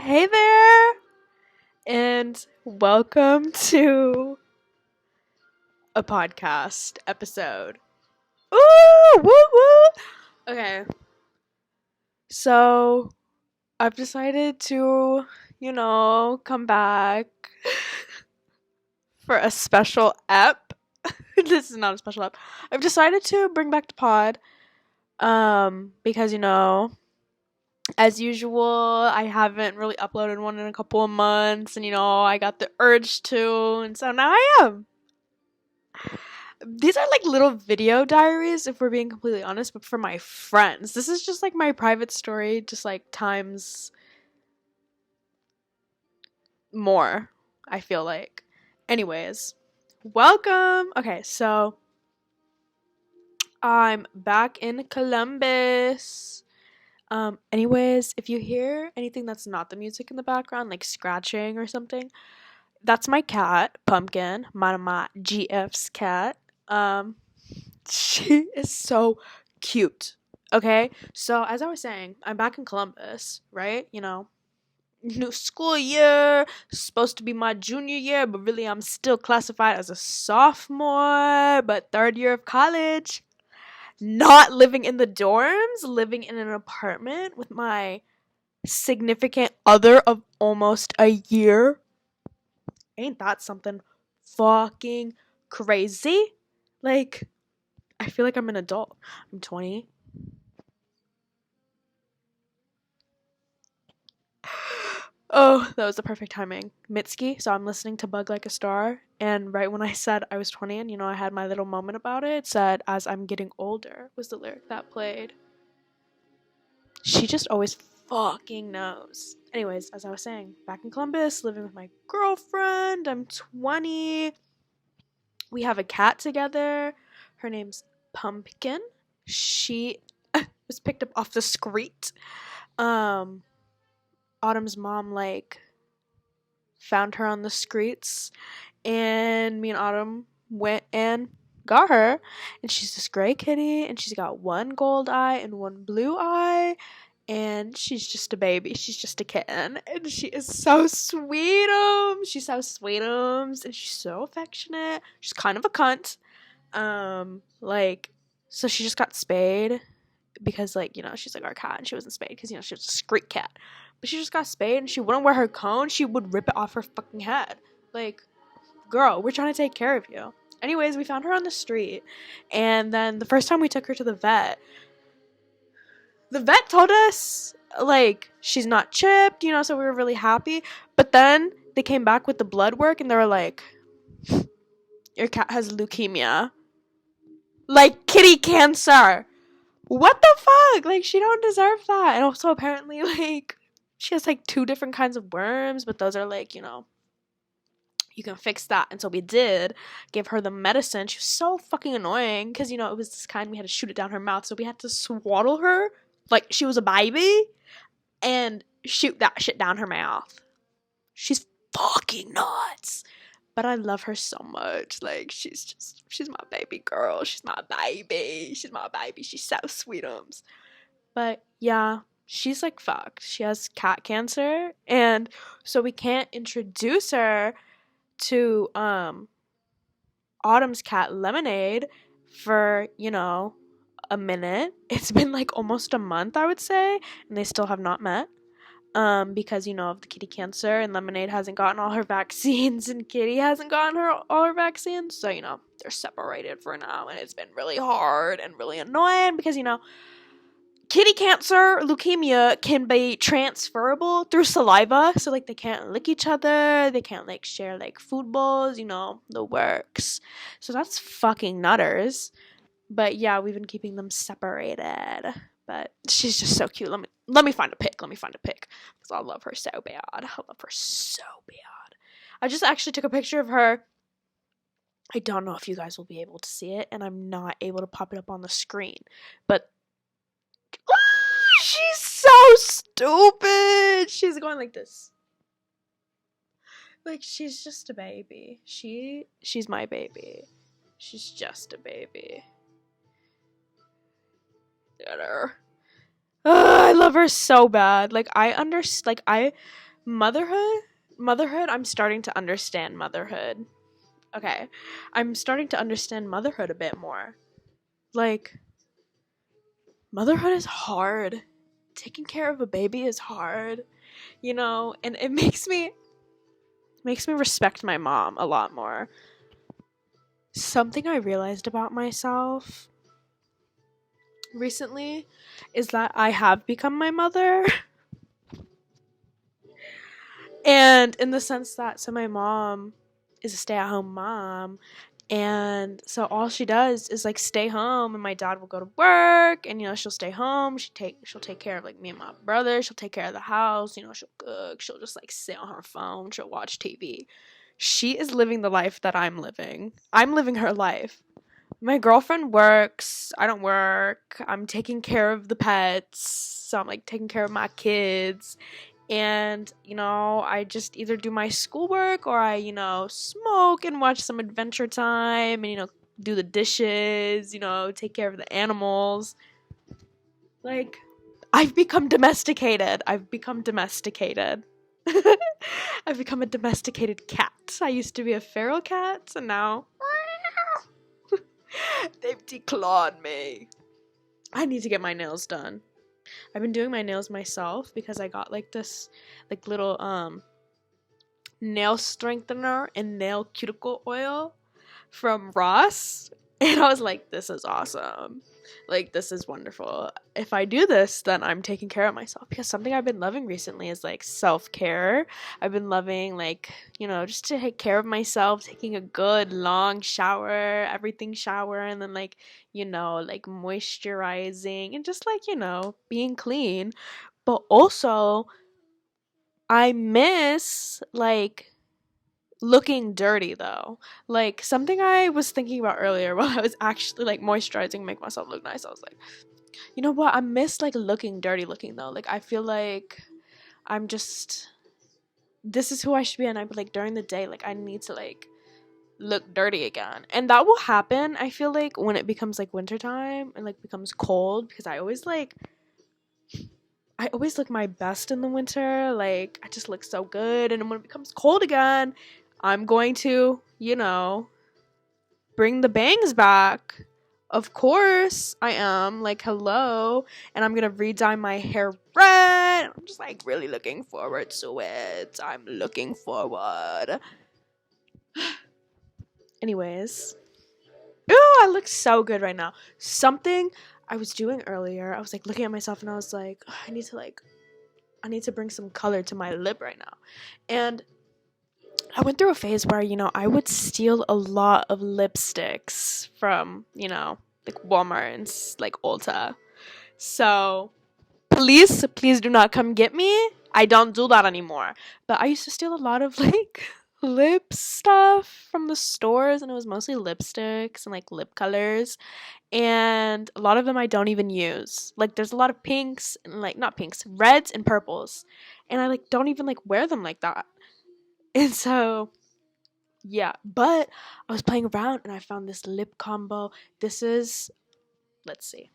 Hey there, and welcome to a podcast episode. Ooh, woo woo. Okay, so I've decided to, come back for a special ep. This is not a special ep. I've decided to bring back the pod, because as usual, I haven't really uploaded one in a couple of months, and I got the urge to, and so now I am. These are like little video diaries, if we're being completely honest, but for my friends. This is just like my private story, just like times more, I feel like. Anyways, welcome. Okay, so I'm back in Columbus. Anyways, if you hear anything that's not the music in the background, like scratching or something, that's my cat, Pumpkin, my GF's cat. Um, she is so cute. Okay, so as I was saying, I'm back in Columbus, right? New school year, supposed to be my junior year, but really I'm still classified as a sophomore, but third year of college. Not living in the dorms, living in an apartment with my significant other of almost a year. Ain't that something fucking crazy? Like, I feel like I'm an adult. I'm 20. Oh, that was the perfect timing. Mitski, so I'm listening to Bug Like a Star, and right when I said I was 20 and, I had my little moment about it, it said, "As I'm getting older," was the lyric that played. She just always fucking knows. Anyways, as I was saying, back in Columbus, living with my girlfriend. I'm 20. We have a cat together. Her name's Pumpkin. She was picked up off the street. Autumn's mom found her on the streets, and me and Autumn went and got her, and she's this gray kitty, and she's got one gold eye and one blue eye, and she's just a baby. She's just a kitten, and she is so sweetums. She's so sweetums, and she's so affectionate. She's kind of a cunt. So she just got spayed because, she's like our cat, and she wasn't spayed because, she was a street cat. But she just got spayed, and she wouldn't wear her cone. She would rip it off her fucking head. Like, girl, we're trying to take care of you. Anyways, we found her on the street, and then the first time we took her to the vet told us, she's not chipped, so we were really happy. But then they came back with the blood work, and they were like, your cat has leukemia. Like, kitty cancer. What the fuck? Like, she don't deserve that. And also, apparently, she has, 2 different kinds of worms, but those are, you can fix that. And so we did give her the medicine. She was so fucking annoying because, it was this kind we had to shoot it down her mouth. So we had to swaddle her like she was a baby and shoot that shit down her mouth. She's fucking nuts. But I love her so much. She's my baby girl. She's my baby. She's my baby. She's so sweetums. But yeah, she's fucked. She has cat cancer. And so we can't introduce her to Autumn's cat Lemonade for, a minute. It's been almost a month, I would say, and they still have not met. Because of the kitty cancer, and Lemonade hasn't gotten all her vaccines, and Kitty hasn't gotten all her vaccines, so they're separated for now, and it's been really hard and really annoying because kitty cancer, leukemia can be transferable through saliva, so they can't lick each other, they can't share food bowls, the works. So that's fucking nutters. But yeah, we've been keeping them separated. But she's just so cute. Let me find a pic. Because I love her so bad. I just actually took a picture of her. I don't know if you guys will be able to see it, and I'm not able to pop it up on the screen. But she's so stupid. She's going like this. She's just a baby. She's my baby. She's just a baby. Get her. I love her so bad. I Motherhood, I'm starting to understand motherhood. Okay. I'm starting to understand motherhood a bit more. Like, motherhood is hard. Taking care of a baby is hard, and it makes me respect my mom a lot more. Something I realized about myself recently is that I have become my mother. And in the sense that, so my mom is a stay-at-home mom, and so all she does is like stay home, and my dad will go to work, and she'll stay home. She'll take care of like me and my brother. She'll take care of the house. She'll cook. She'll just like sit on her phone. She'll watch TV. She is living the life that I'm living. I'm living her life. My girlfriend works. I don't work. I'm taking care of the pets. So I'm like taking care of my kids. And, I just either do my schoolwork or I, smoke and watch some Adventure Time and, do the dishes, take care of the animals. Like, I've become domesticated. I've become a domesticated cat. I used to be a feral cat, and now they've declawed me. I need to get my nails done. I've been doing my nails myself because I got like this like little nail strengthener and nail cuticle oil from Ross, and I was like, this is awesome. Like, this is wonderful. If I do this, then I'm taking care of myself, because something I've been loving recently is like self-care. I've been loving like, just to take care of myself, taking a good long shower, and then like, like moisturizing and just like, being clean. But also I miss like looking dirty though. Like, something I was thinking about earlier while I was actually like moisturizing, make myself look nice. I was like, you know what? I miss like looking dirty looking though. Like, I feel like I'm just, this is who I should be, and I like during the day, like I need to like look dirty again. And that will happen, I feel like, when it becomes like wintertime and like becomes cold, because I always look my best in the winter. Like, I just look so good. And when it becomes cold again, I'm going to, bring the bangs back. Of course I am. Like, hello. And I'm going to re-dye my hair red. I'm just, like, really looking forward to it. I'm looking forward. Anyways. Ooh, I look so good right now. Something I was doing earlier, I was, like, looking at myself and I was like, I need to bring some color to my lip right now. And I went through a phase where, I would steal a lot of lipsticks from, like Walmart and like Ulta. So please do not come get me. I don't do that anymore. But I used to steal a lot of like lip stuff from the stores, and it was mostly lipsticks and like lip colors. And a lot of them I don't even use. Like, there's a lot of pinks and like, not pinks, reds and purples. And I like don't even like wear them like that. And so, yeah, but I was playing around and I found this lip combo. Let's see.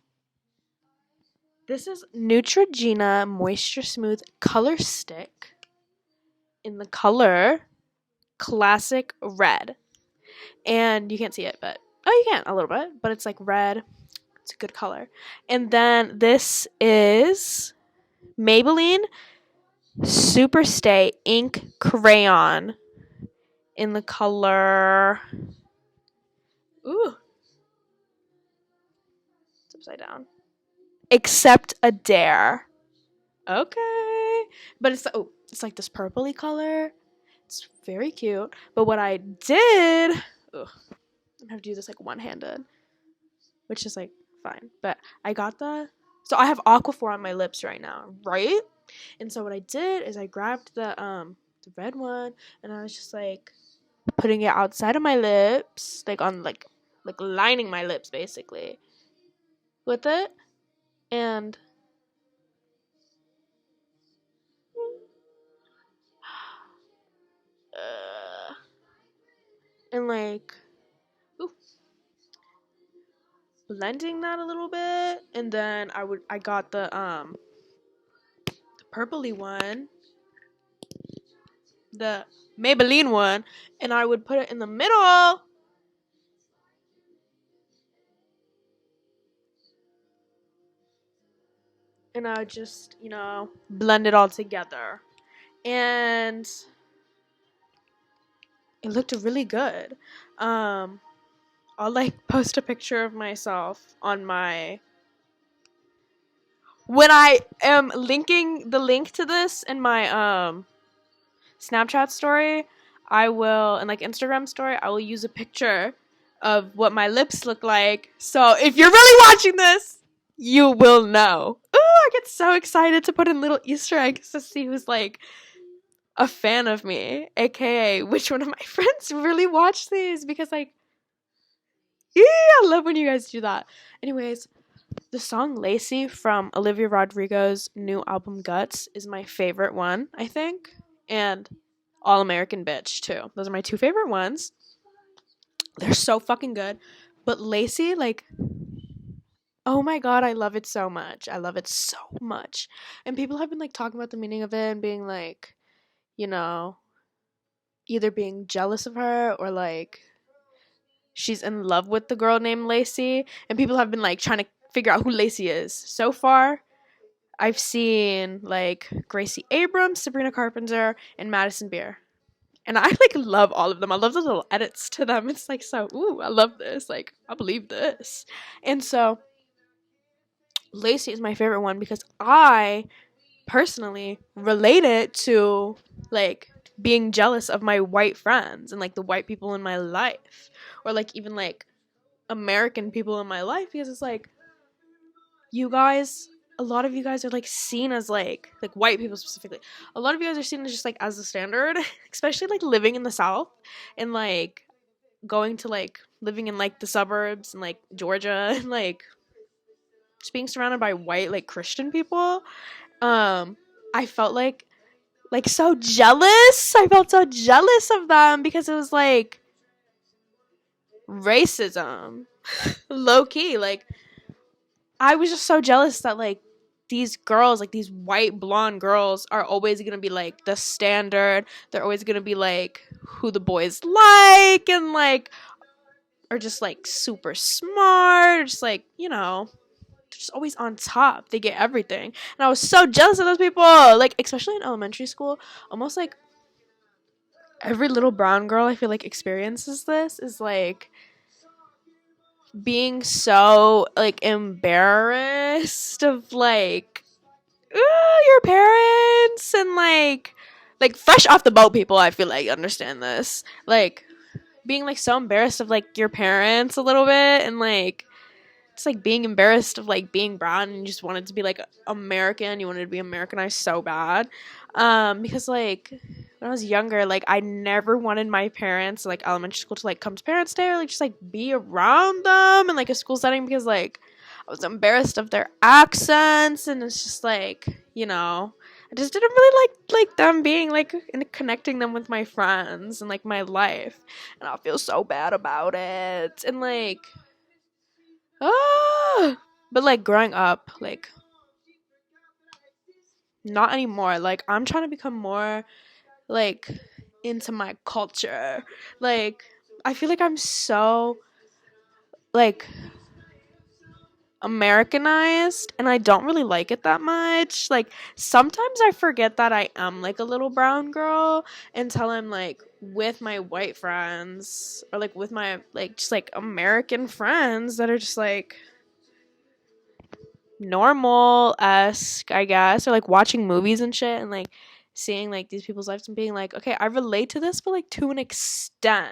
This is Neutrogena Moisture Smooth Color Stick in the color Classic Red. And you can't see it, but, oh, you can a little bit, but it's like red. It's a good color. And then this is Maybelline Super Stay Ink Crayon in the color, ooh, it's upside down, Accept a Dare. Okay. But it's like this purpley color. It's very cute. But what I did, I'm gonna have to do this like one-handed, which is like fine. But so I have Aquaphor on my lips right now, right? And so what I did is I grabbed the red one, and I was just like putting it outside of my lips, like on like lining my lips basically with it, and like, ooh, blending that a little bit, and then I got the purpley one, the Maybelline one, and I would put it in the middle. And I would just, blend it all together. And it looked really good. I'll like post a picture of myself on my when I am linking the link to this in my Snapchat story, I will, and like Instagram story, I will use a picture of what my lips look like. So if you're really watching this, you will know. Ooh, I get so excited to put in little Easter eggs to see who's like a fan of me, aka which one of my friends really watch these, because like, yeah, I love when you guys do that. Anyways, the song Lacy from Olivia Rodrigo's new album Guts is my favorite one, I think. And All American Bitch, too. Those are my two favorite ones. They're so fucking good. But Lacy, like, oh my god, I love it so much. I love it so much. And people have been, like, talking about the meaning of it and being, like, either being jealous of her or, like, she's in love with the girl named Lacy. And people have been, like, trying to figure out who Lacy is. So far, I've seen like Gracie Abrams, Sabrina Carpenter, and Madison Beer. And I like love all of them. I love the little edits to them. It's like so, ooh, I love this. Like, I believe this. And so Lacey is my favorite one because I personally relate it to like being jealous of my white friends and like the white people in my life. Or like even like American people in my life because it's like you guys, a lot of you guys are like seen as like white people specifically, a lot of you guys are seen as just like as the standard, especially like living in the South and like going to like living in like the suburbs and like Georgia and like just being surrounded by white like Christian people. I felt like so jealous. I felt so jealous of them because it was like racism. Low key, like I was just so jealous that like these girls, like these white blonde girls, are always gonna be like the standard. They're always gonna be like who the boys like and like are just like super smart, or just like, they're just always on top. They get everything. And I was so jealous of those people. Like, especially in elementary school, almost like every little brown girl I feel like experiences this is like being so like embarrassed of like your parents and like fresh off the boat people I feel like understand this, like being like so embarrassed of like your parents a little bit and like it's like being embarrassed of like being brown and you just wanted to be like American, you wanted to be Americanized so bad, because like when I was younger, like I never wanted my parents like elementary school to like come to parents day or like just like be around them in like a school setting because like I was embarrassed of their accents and it's just like, I just didn't really like them being like and connecting them with my friends and like my life, and I feel so bad about it and like but like growing up, like not anymore. Like I'm trying to become more like into my culture. Like I feel like I'm so like Americanized and I don't really like it that much. Like sometimes I forget that I am like a little brown girl until I'm like with my white friends or like with my like just like American friends that are just like normal-esque, I guess, or like watching movies and shit and like seeing like these people's lives and being like, okay, I relate to this, but like to an extent.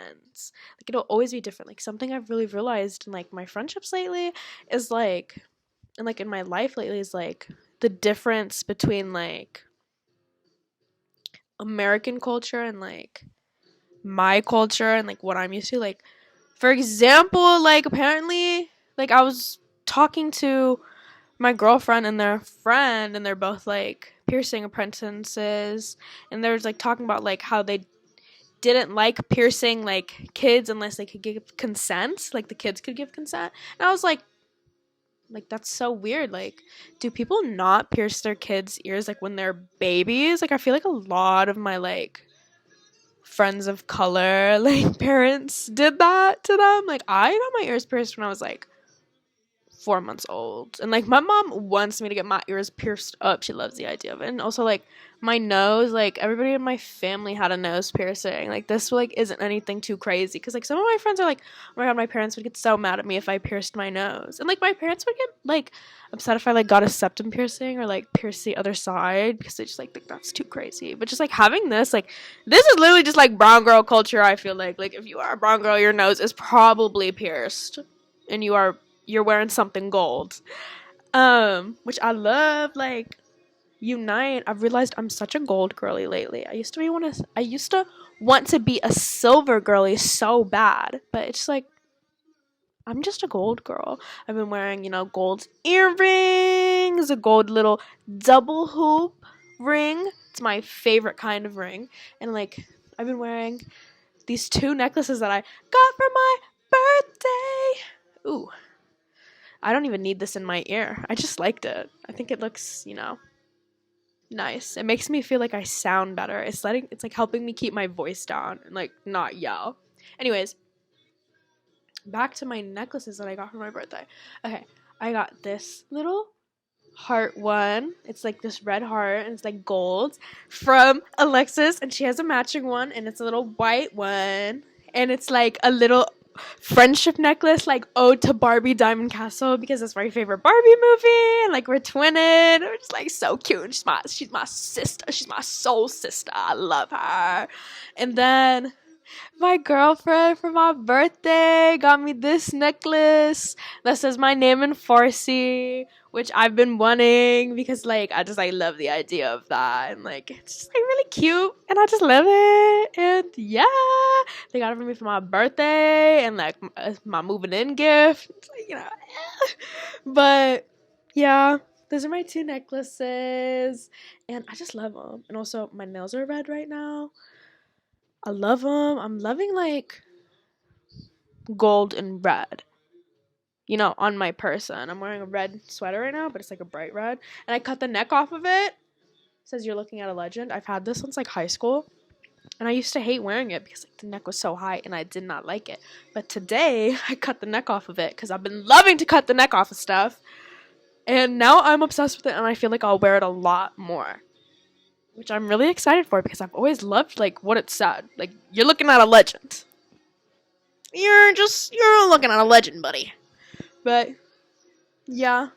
Like it'll always be different. Like something I've really realized in like my friendships lately is like, and like in my life lately is like the difference between like American culture and like my culture and like what I'm used to. Like, for example, like apparently, like I was talking to my girlfriend and their friend and they're both like piercing apprentices and they was like talking about like how they didn't like piercing like kids unless they could give consent, like the kids could give consent, and I was like that's so weird. Like, do people not pierce their kids ears like when they're babies? Like I feel like a lot of my like friends of color, like, parents did that to them. Like, I got my ears pierced when I was, like, 4 months old. And, like, my mom wants me to get my ears pierced up. She loves the idea of it. And also, like, my nose, like, everybody in my family had a nose piercing. Like, this, like, isn't anything too crazy. Because, like, some of my friends are like, oh my god, my parents would get so mad at me if I pierced my nose. And, like, my parents would get, like, upset if I, like, got a septum piercing or, like, pierced the other side. Because they just, like, think that's too crazy. But just, like, having this, like, this is literally just, like, brown girl culture, I feel like. Like, if you are a brown girl, your nose is probably pierced. And you're wearing something gold. Which I love, like, unite. I've realized I'm such a gold girly lately. I used to want to be a silver girly so bad, but it's like I'm just a gold girl. I've been wearing, gold earrings, a gold little double hoop ring. It's my favorite kind of ring. And, like, I've been wearing these 2 necklaces that I got for my birthday. Ooh. I don't even need this in my ear. I just liked it. I think it looks, nice. It makes me feel like I sound better. It's like helping me keep my voice down and, like, not yell. Anyways, back to my necklaces that I got for my birthday. Okay, I got this little heart one. It's like this red heart and it's like gold from Alexis, and she has a matching one, and it's a little white one, and it's like a little friendship necklace, like ode to Barbie Diamond Castle, because it's my favorite Barbie movie, and, like, we're twinning. We're just, like, so cute, and she's my sister. She's my soul sister. I love her. And then my girlfriend for my birthday got me this necklace that says my name in Farsi, which I've been wanting because, like, I just, like, love the idea of that, and, like, it's just, like, really cute, and I just love it. And yeah, they got it for me for my birthday, and, like, my moving in gift. It's like, but yeah, those are my 2 necklaces, and I just love them. And also, my nails are red right now. I love them. I'm loving, like, gold and red, on my person. I'm wearing a red sweater right now, but it's, like, a bright red. And I cut the neck off of it. It says you're looking at a legend. I've had this since, like, high school. And I used to hate wearing it because, like, the neck was so high and I did not like it. But today, I cut the neck off of it because I've been loving to cut the neck off of stuff. And now I'm obsessed with it, and I feel like I'll wear it a lot more, which I'm really excited for because I've always loved, like, what it said. Like, you're looking at a legend. You're looking at a legend, buddy. But yeah,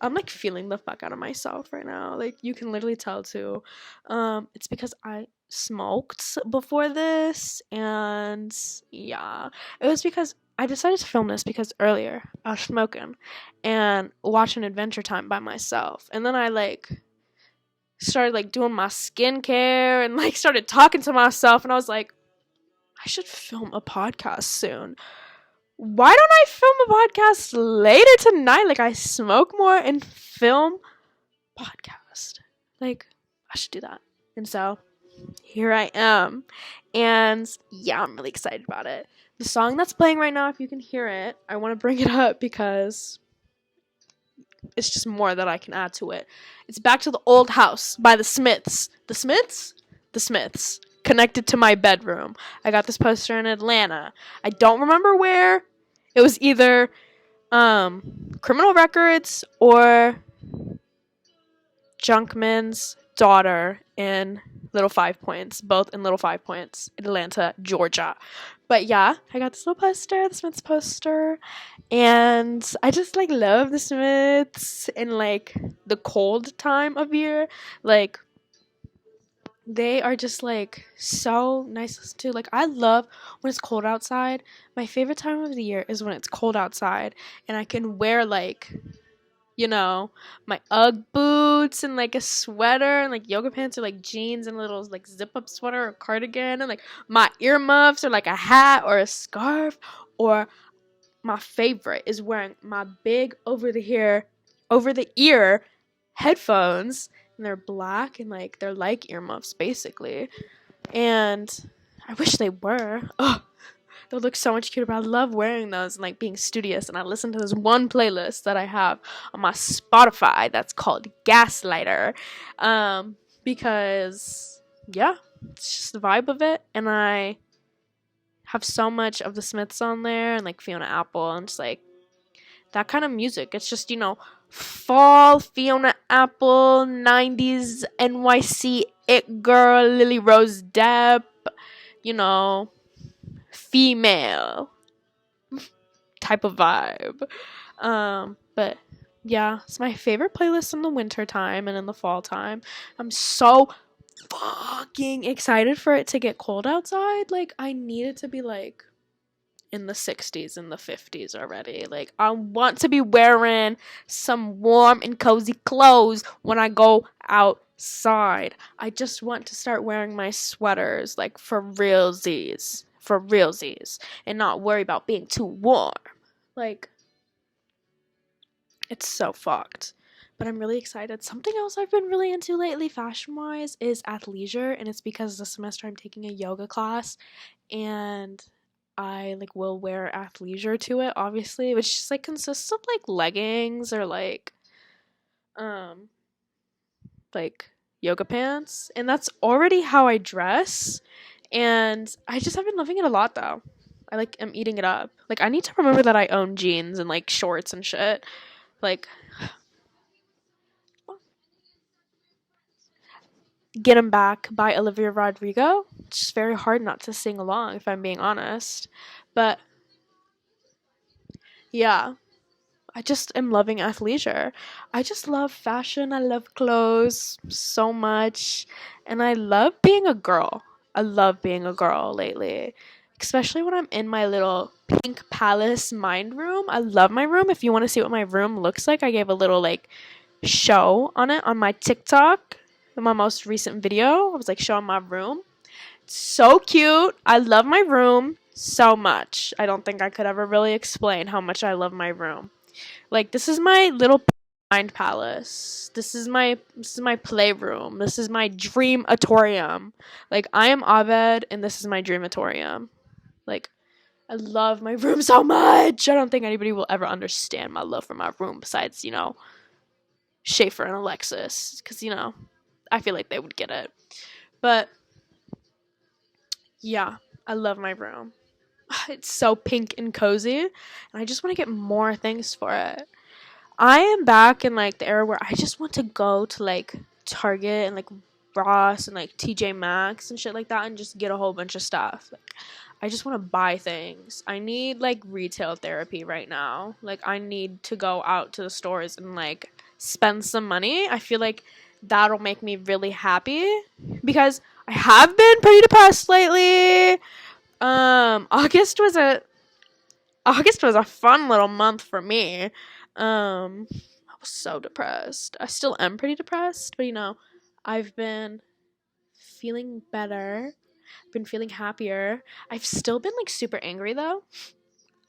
I'm, like, feeling the fuck out of myself right now. Like, you can literally tell too. It's because I smoked before this, and yeah, it was because I decided to film this because earlier I was smoking and watching Adventure Time by myself, and then I, like, started, like, doing my skincare and, like, started talking to myself, and I was like, I should film a podcast soon. Why don't I film a podcast later tonight? Like, I smoke more and film podcast. Like, I should do that. And so here I am, and yeah, I'm really excited about it. The song that's playing right now, if you can hear it, I want to bring it up because it's just more that I can add to it. It's Back to the Old House by the Smiths. The Smiths? The Smiths. Connected to my bedroom. I got this poster in Atlanta. I don't remember where. It was either Criminal Records or Junkman's daughter in Little 5 Points. Both in Little 5 Points, Atlanta, Georgia. But yeah, I got this little poster, the Smiths poster, and I just, like, love the Smiths in, like, the cold time of year. Like, they are just, like, so nice to listen to. Like, I love when it's cold outside. My favorite time of the year is when it's cold outside and I can wear, like, my Ugg boots and, like, a sweater and, like, yoga pants or, like, jeans and a little, like, zip-up sweater or cardigan and, like, my earmuffs or, like, a hat or a scarf. Or my favorite is wearing my big over-the-ear headphones, and they're black and, like, they're like earmuffs basically, and I wish they were. Oh, they'll look so much cuter, but I love wearing those and, like, being studious. And I listen to this one playlist that I have on my Spotify that's called Gaslighter, because yeah, It's just the vibe of it, and I have so much of the Smiths on there, and like Fiona Apple, and just like that kind of music. It's just, fall Fiona Apple, 90s NYC it girl, Lily Rose Depp, you know, female type of vibe. But yeah, it's my favorite playlist in the winter time and in the fall time. I'm so fucking excited for it to get cold outside. Like, I need it to be like in the 60s and the 50s already. Like, I want to be wearing some warm and cozy clothes when I go outside. I just want to start wearing my sweaters, like, for realsies. For realsies. And not worry about being too warm. Like, it's so fucked. But I'm really excited. Something else I've been really into lately, fashion-wise, is athleisure. And it's because this semester I'm taking a yoga class. And I like will wear athleisure to it, obviously, which just like consists of like leggings or um like yoga pants, and that's already how I dress, and I just have been loving it a lot though. I'm eating it up. Like, I need to remember that I own jeans and like shorts and shit. Like, Get 'Em Back by Olivia Rodrigo. It's just very hard not to sing along if I'm being honest. But yeah, I just am loving athleisure. I just love fashion. I love clothes so much. And I love being a girl. I love being a girl lately. Especially when I'm in my little pink palace mind room. I love my room. If you want to see what my room looks like, I gave a little like show on it on my TikTok. In my most recent video, I was like showing my room. It's so cute. I love my room so much. I don't think I could ever really explain how much I love my room. Like, this is my little mind palace. This is my playroom. This is my dreamatorium. Like, I am Abed and this is my dreamatorium. Like, I love my room so much. I don't think anybody will ever understand my love for my room besides, Schaefer and Alexis, cuz I feel like they would get it. But yeah, I love my room. It's so pink and cozy, and I just want to get more things for it. I am back in like the era where I just want to go to like Target and like Ross and like TJ Maxx and shit like that and just get a whole bunch of stuff. Like, I just want to buy things. I need like retail therapy right now. Like, I need to go out to the stores and like spend some money. I feel like that'll make me really happy because I have been pretty depressed lately. August was a fun little month for me. I was so depressed. I still am pretty depressed, but I've been feeling better. Been feeling happier. I've still been like super angry though,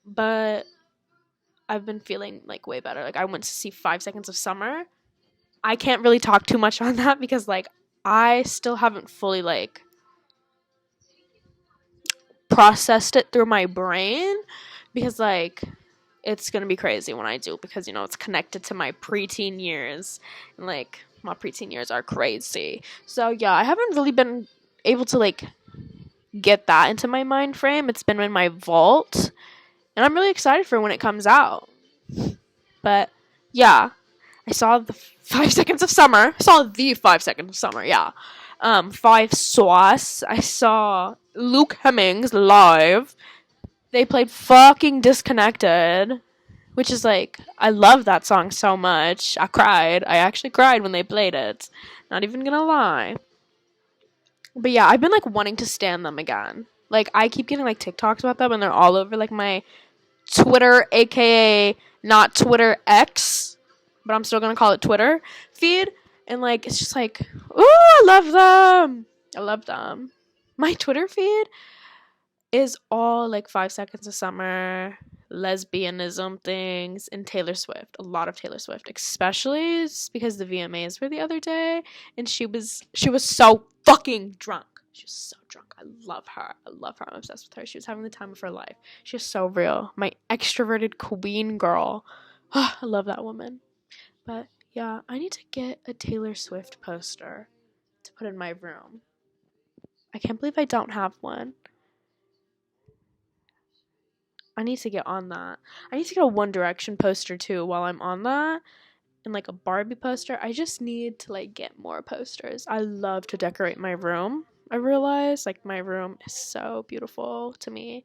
but I've been feeling like way better. Like, I went to see 5 Seconds of Summer. I can't really talk too much on that because like I still haven't fully like processed it through my brain because like it's gonna be crazy when I do because it's connected to my preteen years and like my preteen years are crazy. So yeah, I haven't really been able to like get that into my mind frame. It's been in my vault and I'm really excited for when it comes out. But yeah, I saw the 5 Seconds of Summer. I saw the 5 Seconds of Summer, yeah. 5 Sauce. I saw Luke Hemmings live. They played fucking Disconnected, which is like, I love that song so much. I cried. I actually cried when they played it. Not even gonna lie. But yeah, I've been like wanting to stan them again. Like, I keep getting like TikToks about them and they're all over like my Twitter, aka not Twitter X, but I'm still gonna call it Twitter feed. And like, it's just like, ooh, I love them. I love them. My Twitter feed is all like 5 Seconds of Summer, lesbianism things, and Taylor Swift. A lot of Taylor Swift, especially because the VMAs were the other day, and she was so fucking drunk. She was so drunk. I love her. I love her. I'm obsessed with her. She was having the time of her life. She's so real. My extroverted queen girl. I love that woman. But yeah, I need to get a Taylor Swift poster to put in my room. I can't believe I don't have one. I need to get on that. I need to get a One Direction poster too while I'm on that. And like a Barbie poster. I just need to like get more posters. I love to decorate my room. I realize like my room is so beautiful to me.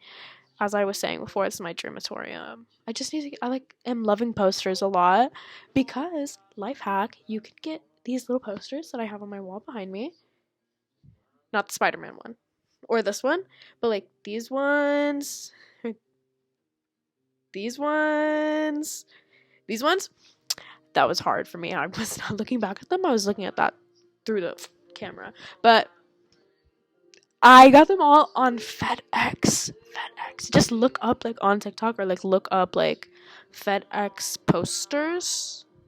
As I was saying before, it's my dreamatorium. I just need to am loving posters a lot because life hack, you can get these little posters that I have on my wall behind me. Not the Spider-Man one or this one, but like these ones, these ones. That was hard for me. I was not looking back at them. I was looking at that through the camera. But I got them all on FedEx. Just look up like on TikTok or like look up like FedEx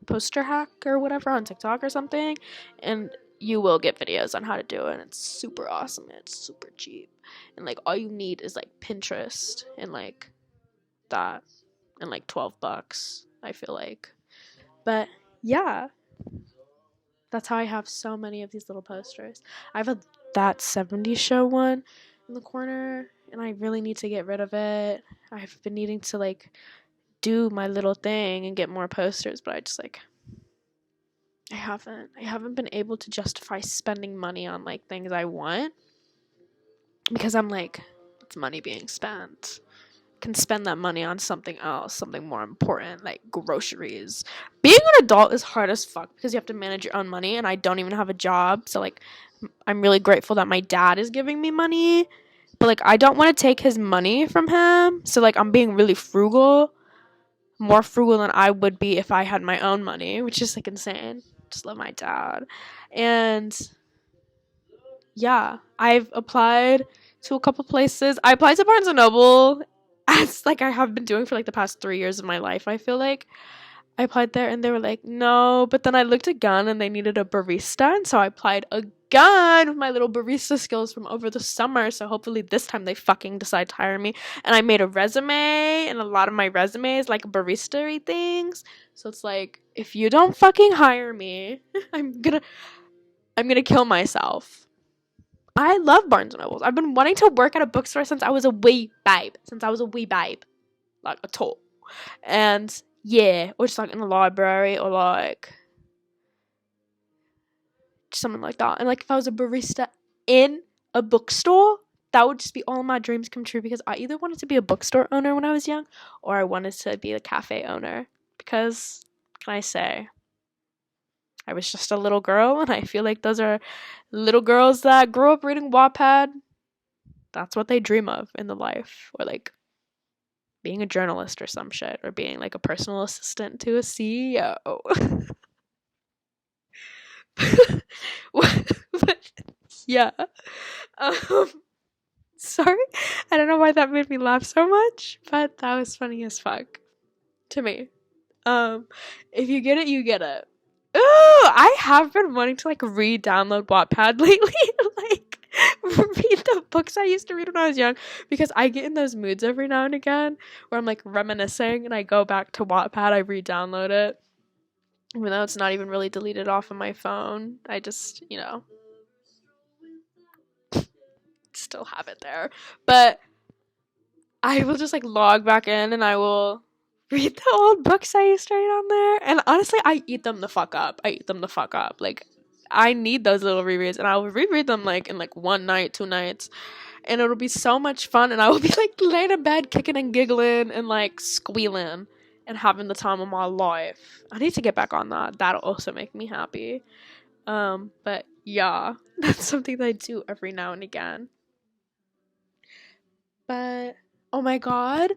poster hack or whatever on TikTok or something, and you will get videos on how to do it. And it's super awesome. And it's super cheap. And like all you need is like Pinterest and like that and like $12, I feel like. But yeah, that's how I have so many of these little posters. I have that 70s show one in the corner, and I really need to get rid of it. I've been needing to like do my little thing and get more posters, but I just like I haven't been able to justify spending money on like things I want because I'm like, it's money being spent. Can spend that money on something else, something more important, like groceries. Being an adult is hard as fuck because you have to manage your own money, and I don't even have a job, so like I'm really grateful that my dad is giving me money, but like I don't want to take his money from him, so like I'm being really frugal, more frugal than I would be if I had my own money, which is like insane. Just love my dad. And yeah, I've applied to a couple places. I applied to Barnes & Noble, as like I have been doing for like the past 3 years of my life. I feel like I applied there and they were like, no, but then I looked again and they needed a barista, and so I applied again with my little barista skills from over the summer, so hopefully this time they fucking decide to hire me. And I made a resume, and a lot of my resume is like barista-y things, so it's like, if you don't fucking hire me, I'm gonna kill myself. I love Barnes & Nobles. I've been wanting to work at a bookstore since I was a wee babe. Like a tot. And yeah, or just like in the library or like something like that. And like if I was a barista in a bookstore, that would just be all my dreams come true, because I either wanted to be a bookstore owner when I was young or I wanted to be a cafe owner. Because, can I say, I was just a little girl, and I feel like those are little girls that grow up reading Wattpad. That's what they dream of in the life. Or like being a journalist or some shit, or being like a personal assistant to a CEO. But yeah. Sorry, I don't know why that made me laugh so much, but that was funny as fuck to me. If you get it, you get it. Ooh, I have been wanting to like re-download Wattpad lately, like read the books I used to read when I was young, because I get in those moods every now and again where I'm like reminiscing and I go back to Wattpad, I re-download it, even though it's not even really deleted off of my phone. I just, still have it there, but I will just like log back in and I will read the old books I used to read on there, and honestly I eat them the fuck up. Like, I need those little rereads, and I will reread them like in like 1 night, 2 nights, and it'll be so much fun, and I will be like laying in bed kicking and giggling and like squealing and having the time of my life. I need to get back on that. That'll also make me happy. But yeah, that's something that I do every now and again. But oh my god,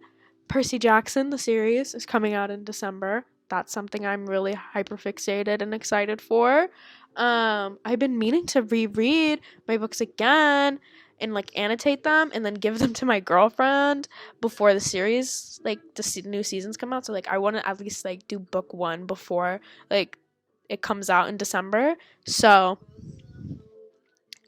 Percy Jackson, the series, is coming out in December. That's something I'm really hyperfixated and excited for. I've been meaning to reread my books again and like annotate them and then give them to my girlfriend before the series, like the new seasons come out. So like I want to at least like do book 1 before like it comes out in December. So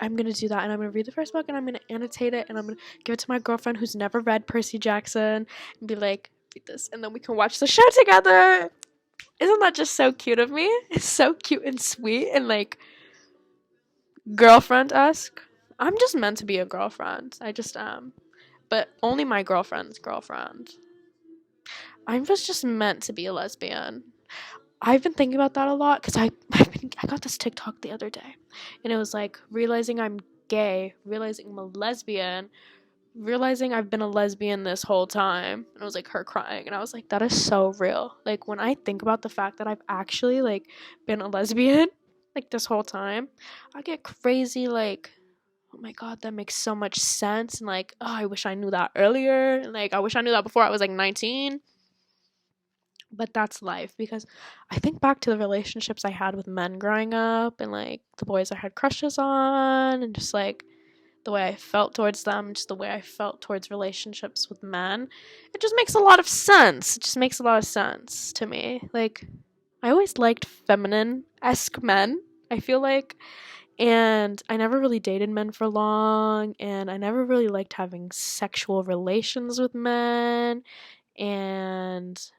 I'm going to do that, and I'm going to read the first book, and I'm going to annotate it, and I'm going to give it to my girlfriend who's never read Percy Jackson, and be like, read this, and then we can watch the show together. Isn't that just so cute of me? It's so cute and sweet and like girlfriend-esque. I'm just meant to be a girlfriend. I just am. But only my girlfriend's girlfriend. I was just meant to be a lesbian. I've been thinking about that a lot because I got this TikTok the other day, and it was like realizing I'm gay, realizing I'm a lesbian, realizing I've been a lesbian this whole time. And it was like her crying, and I was like, that is so real. Like when I think about the fact that I've actually like been a lesbian like this whole time, I get crazy like, oh my god, that makes so much sense, and like, oh, I wish I knew that earlier, and like I wish I knew that before I was like 19. But that's life, because I think back to the relationships I had with men growing up, and like the boys I had crushes on, and just like the way I felt towards them, just the way I felt towards relationships with men. It just makes a lot of sense. It just makes a lot of sense to me. Like, I always liked feminine-esque men, I feel like, and I never really dated men for long, and I never really liked having sexual relations with men, and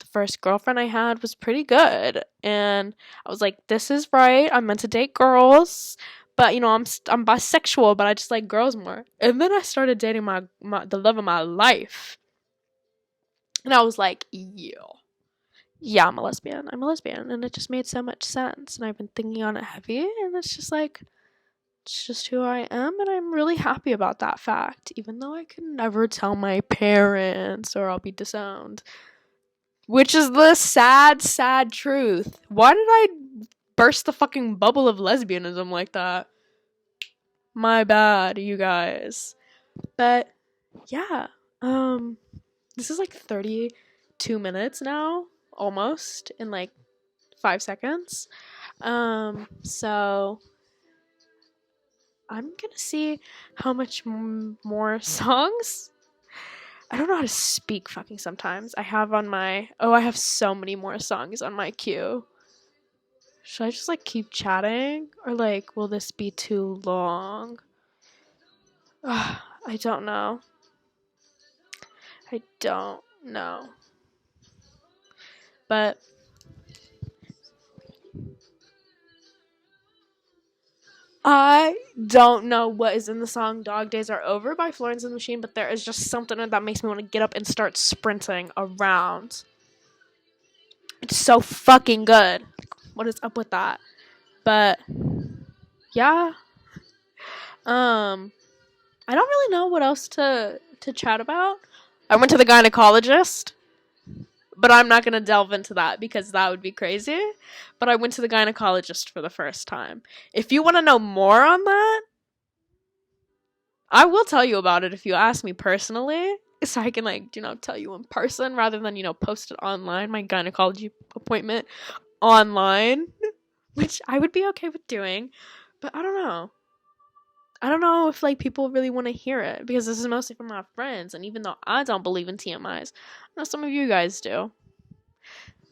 the first girlfriend I had was pretty good, and I was like, this is right, I'm meant to date girls, but you know, I'm bisexual, but I just like girls more. And then I started dating the love of my life, and I was like, yeah, I'm a lesbian, and it just made so much sense, and I've been thinking on it heavy, and it's just like, it's just who I am, and I'm really happy about that fact, even though I can never tell my parents or I'll be disowned. Which is the sad, sad truth. Why did I burst the fucking bubble of lesbianism like that? My bad, you guys. But yeah, this is like 32 minutes now, almost, in like 5 seconds. So I'm gonna see how much more songs. I don't know how to speak fucking sometimes. I have so many more songs on my queue. Should I just like keep chatting? Or like, will this be too long? I don't know. But I don't know what is in the song Dog Days Are Over by Florence and the Machine, but there is just something that makes me want to get up and start sprinting around. It's so fucking good. What is up with that? But yeah. I don't really know what else to chat about. I went to the gynecologist, but I'm not going to delve into that because that would be crazy. But I went to the gynecologist for the first time. If you want to know more on that, I will tell you about it if you ask me personally. So I can, like, you know, tell you in person rather than, you know, post it online, my gynecology appointment online, which I would be okay with doing. But I don't know. I don't know if, like, people really want to hear it because this is mostly from my friends. And even though I don't believe in TMIs, I know some of you guys do.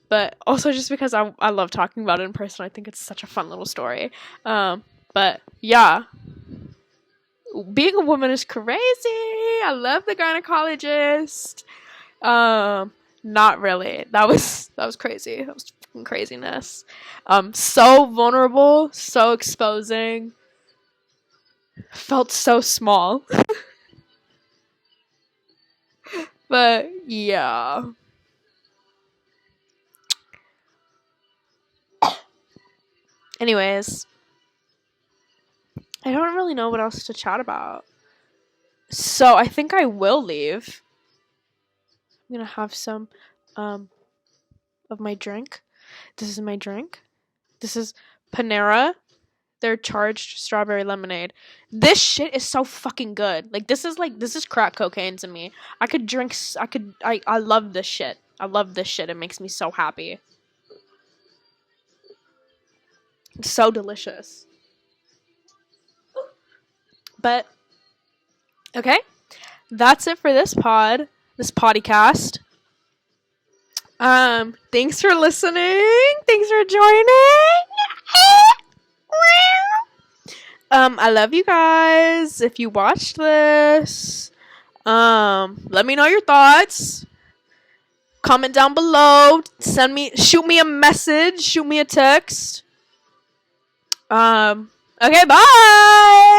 But also just because I love talking about it in person. I think it's such a fun little story. But yeah. Being a woman is crazy. I love the gynecologist. Not really. That was crazy. That was fucking craziness. So vulnerable, so exposing. Felt so small. But yeah. Anyways, I don't really know what else to chat about. So I think I will leave. I'm gonna have some of my drink. This is my drink. This is Panera. Their charged strawberry lemonade. This shit is so fucking good. Like, this is crack cocaine to me. I love this shit. I love this shit. It makes me so happy. It's so delicious. But okay, that's it for this podcast. Thanks for listening. Thanks for joining. I love you guys. If you watched this, let me know your thoughts. Comment down below. Shoot me a message. Shoot me a text. Okay, bye.